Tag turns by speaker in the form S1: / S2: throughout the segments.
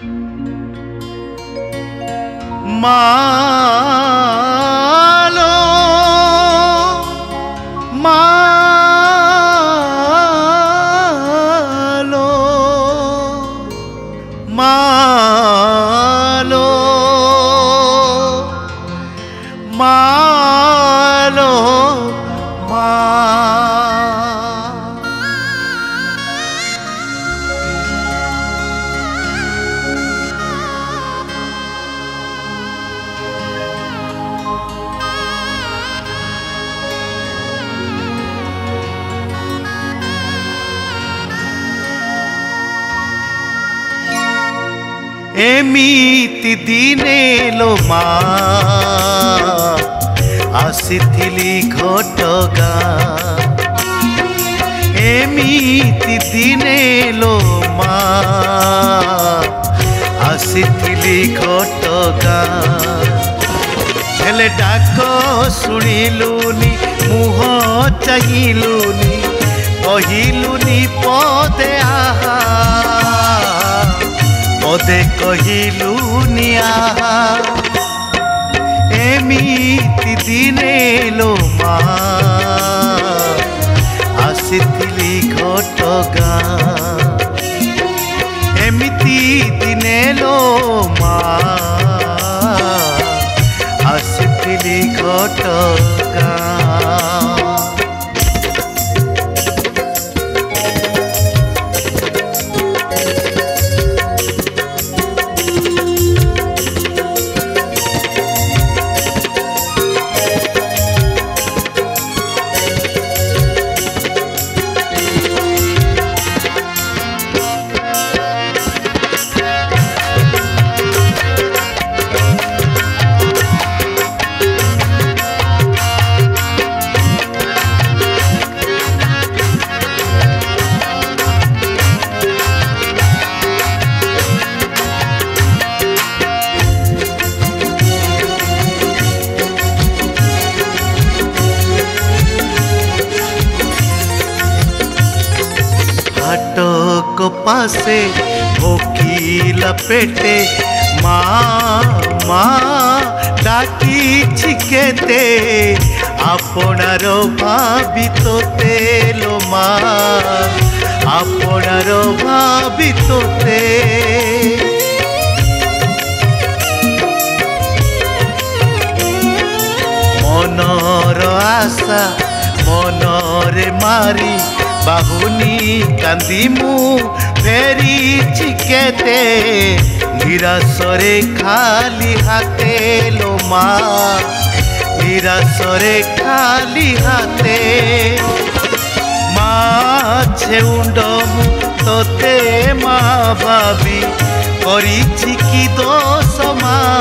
S1: मालो मालो मालो मालो एमिति दिने लो मा आसिथिली घटगाँ एमिति दिने लो मा आसिथिली घटगाँ हेले डाक शुणिलुनी मुह चाहिलुनी कहिलुनी पदे आहा पदे कहिलुनी आहा एमिति दिने लो मा आसिथिली घटगाँ एमिति दिने लो मा आसिथिली घटगाँ फाटक पासे भोकिला पेटे माँ माँ डाकी छिकेते आपनार भावी तोते लो माँ आपनार भावी तोते मनर आशा मनरे मारी बाहुनी कांदी मु फेरी चिकेते निराशरे खाली हाथे लो माँ निराशरे खाली हाथे माँ छेउंड मु तोते माँ भाभी करिछि कि दोष माँ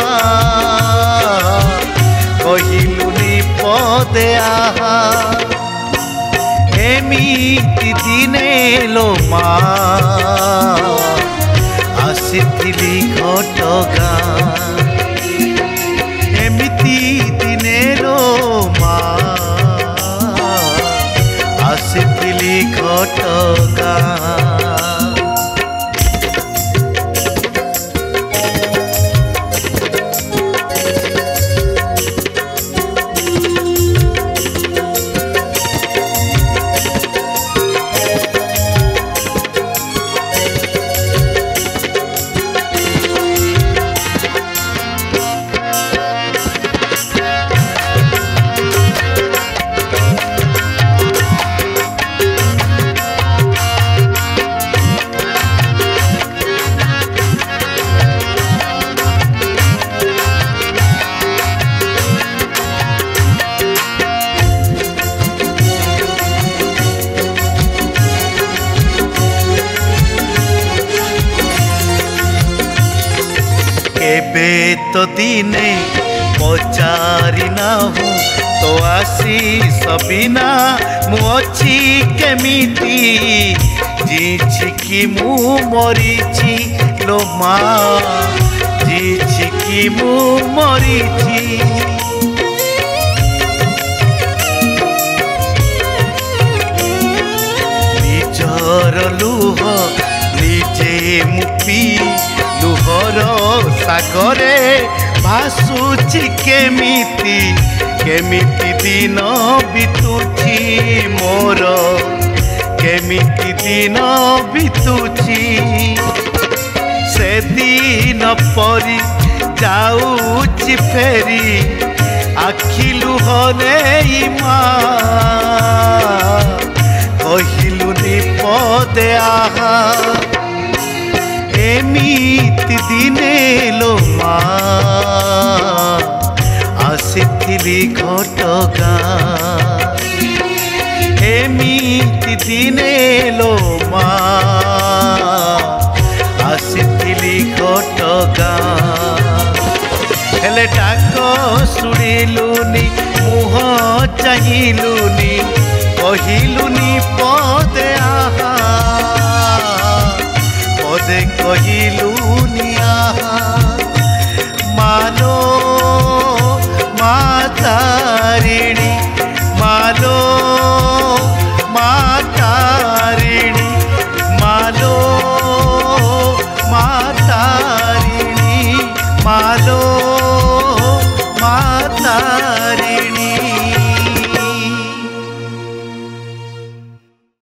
S1: कहिलुनी पदे आहा एमिति दिने लो मा आसिथिली घटगाँ एमिति दिने लो मा आसिथिली घटगाँ केबे तो दिने पचारि नाहु तो आसी सबिना मुझी केमिति जीछि मु मरीछि लो माँ जीछि मु मरीछि निजर लुह निजे मुपी लुह रागर सागरे भासुची केमिति केमिति दिन बितुची मोर केमिति दिन बितुची से दिन परी जाऊची फेरी आखि लुहरे इमा कहिलुनी पदे आहा एमिति दिने लो मा आसिथिली घटगाँ एमिति दिने लो मा आसिथिली घटगाँ हेले डाक शुणिलुनी मुह चाहिलुनी कहिलुनी पदे आहा पदे कहिलुनी आहा मालो मातारिणी मालो